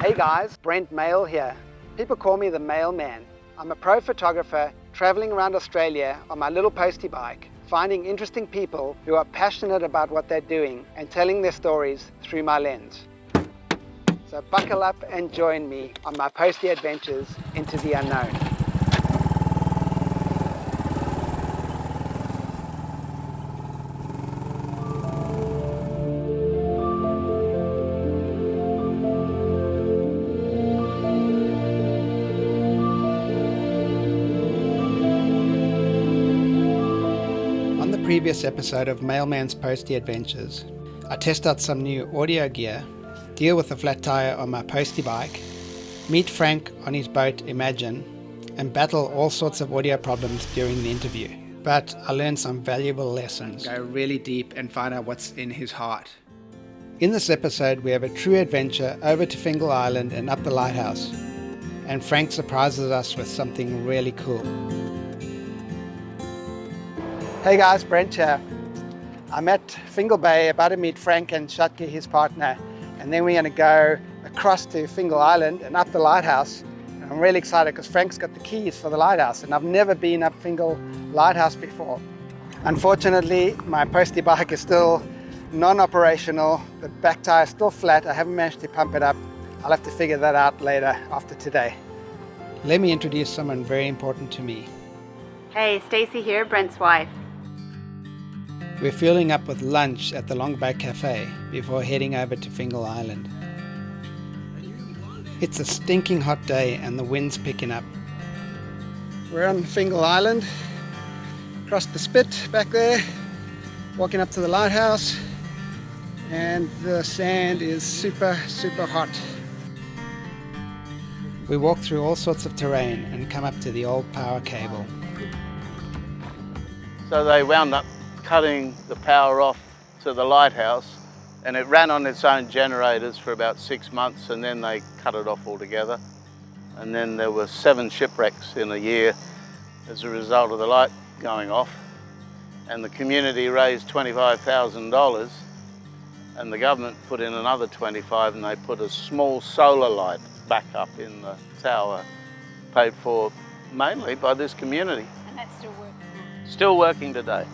Hey guys, Brent Mail here. People call me the Mailman. I'm a pro photographer traveling around Australia on my little Postie bike, finding interesting people who are passionate about what they're doing and telling their stories through my lens. So buckle up and join me on my Postie adventures into the unknown. On the previous episode of Mailman's Postie Adventures, I test out some new audio gear, deal with a flat tire on my Postie bike, meet Frank on his boat Imagine, and battle all sorts of audio problems during the interview. But I learned some valuable lessons. Go really deep and find out what's in his heart. In this episode, we have a true adventure over to Fingal Island and up the Lighthouse, and Frank surprises us with something really cool. Hey guys, Brent here. I'm at Fingal Bay about to meet Frank and Shatke, his partner, and then we're going to go across to Fingal Island and up the Lighthouse. And I'm really excited because Frank's got the keys for the lighthouse and I've never been up Fingal Lighthouse before. Unfortunately, my Postie bike is still non-operational. The back tire is still flat. I haven't managed to pump it up. I'll have to figure that out later after today. Let me introduce someone very important to me. Hey, Stacey here, Brent's wife. We're fueling up with lunch at the Long Bay Cafe before heading over to Fingal Island. It's a stinking hot day and the wind's picking up. We're on Fingal Island, across the spit back there, walking up to the lighthouse, and the sand is super hot. We walk through all sorts of terrain and come up to the old power cable. So they wound up cutting the power off to the lighthouse, and it ran on its own generators for about 6 months, and then they cut it off altogether. And then there were 7 shipwrecks in a year as a result of the light going off. And the community raised $25,000, and the government put in another 25, and they put a small solar light back up in the tower, paid for mainly by this community. And that's still working? Still working today.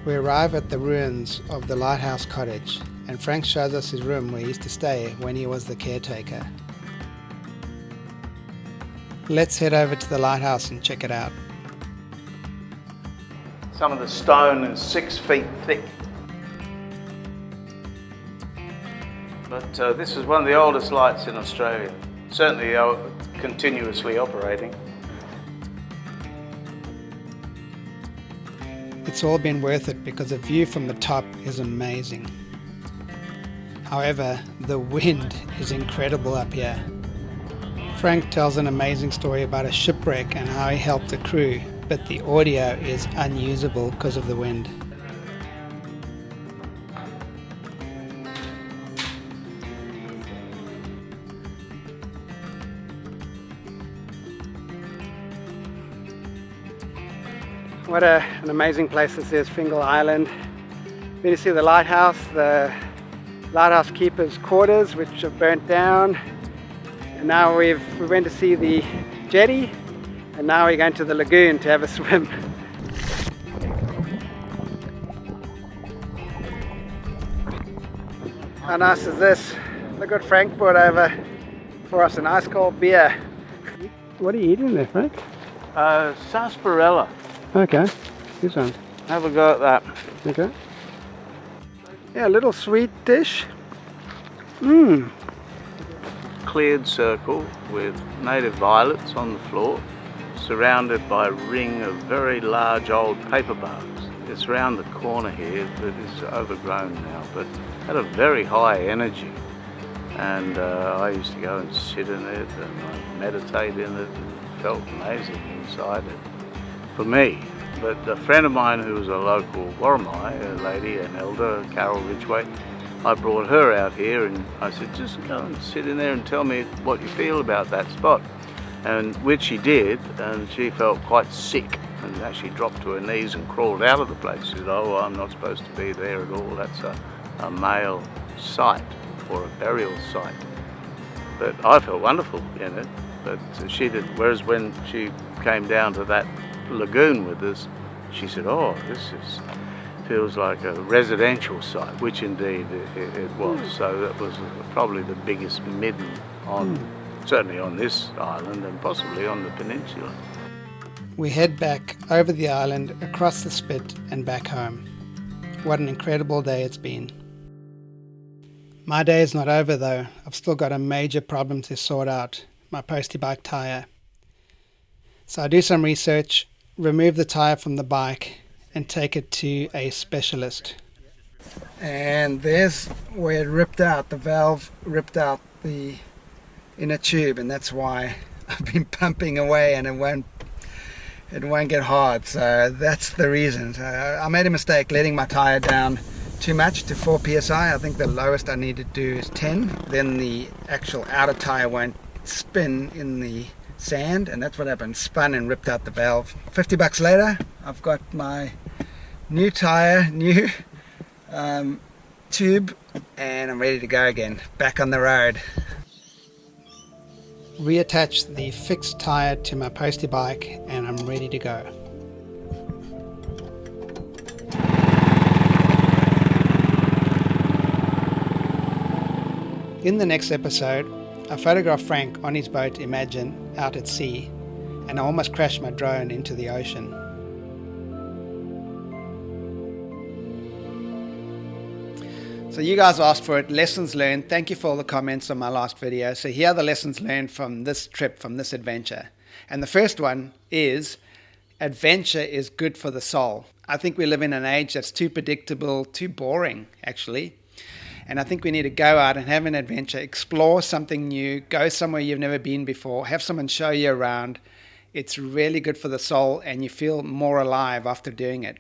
We arrive at the ruins of the Lighthouse Cottage, and Frank shows us his room where he used to stay when he was the caretaker. Let's head over to the lighthouse and check it out. Some of the stone is 6 feet thick. But this is one of the oldest lights in Australia, certainly continuously operating. It's all been worth it because the view from the top is amazing. However, the wind is incredible up here. Frank tells an amazing story about a shipwreck and how he helped the crew, but the audio is unusable because of the wind. What an amazing place this is, Fingal Island. Been to see the lighthouse keeper's quarters, which have burnt down. And now we went to see the jetty, and now we're going to the lagoon to have a swim. How nice is this? Look what Frank brought over for us, an ice cold beer. What are you eating there, Frank? Sarsaparilla. Okay, this one. Have a go at that. Okay. Yeah, a little sweet dish. Cleared circle with native violets on the floor, surrounded by a ring of very large old paper bugs. It's round the corner here, but it's overgrown now, but had a very high energy. And I used to go and sit in it and meditate in it, and it felt amazing inside it. For me. But a friend of mine who was a local Warramai, a lady, an elder, Carol Ridgway, I brought her out here and I said, just go and sit in there and tell me what you feel about that spot. And which she did, and she felt quite sick and actually dropped to her knees and crawled out of the place. She said, oh, I'm not supposed to be there at all. That's a male site or a burial site. But I felt wonderful in it, but she did. Whereas when she came down to that lagoon with us, she said, "Oh, feels like a residential site," which indeed it was. So that was probably the biggest midden on, certainly on this island and possibly on the peninsula. We head back over the island, across the spit and back home. What an incredible day it's been. My day is not over though. I've still got a major problem to sort out, my Postie bike tyre. So I do some research, remove the tyre from the bike and take it to a specialist. And there's where it ripped out, the valve ripped out the inner tube, and that's why I've been pumping away and it won't get hard. So that's the reason. So I made a mistake letting my tyre down too much to 4 psi. I think the lowest I need to do is 10. Then the actual outer tyre won't spin in the sand, and that's what happened. Spun and ripped out the valve. $50 later, I've got my new tyre, new tube, and I'm ready to go again. Back on the road. Reattach the fixed tyre to my Postie bike and I'm ready to go. In the next episode, I photographed Frank on his boat Imagine out at sea, and I almost crashed my drone into the ocean. So you guys asked for it, lessons learned. Thank you for all the comments on my last video. So here are the lessons learned from this trip, from this adventure. And the first one is, adventure is good for the soul. I think we live in an age that's too predictable, too boring actually. And I think we need to go out and have an adventure, explore something new, go somewhere you've never been before, have someone show you around. It's really good for the soul and you feel more alive after doing it.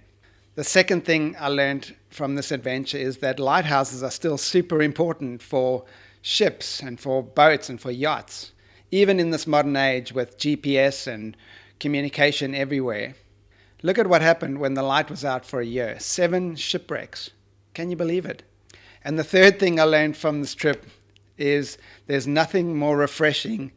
The second thing I learned from this adventure is that lighthouses are still super important for ships and for boats and for yachts, even in this modern age with GPS and communication everywhere. Look at what happened when the light was out for a year. 7 shipwrecks. Can you believe it? And the third thing I learned from this trip is there's nothing more refreshing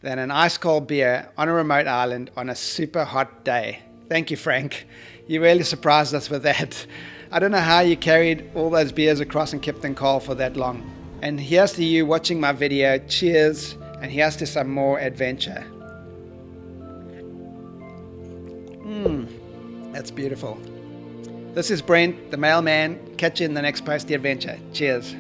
than an ice cold beer on a remote island on a super hot day. Thank you, Frank. You really surprised us with that. I don't know how you carried all those beers across and kept them cold for that long. And here's to you watching my video. Cheers. And here's to some more adventure. That's beautiful. This is Brent, the Mailman. Catch you in the next Postie adventure. Cheers.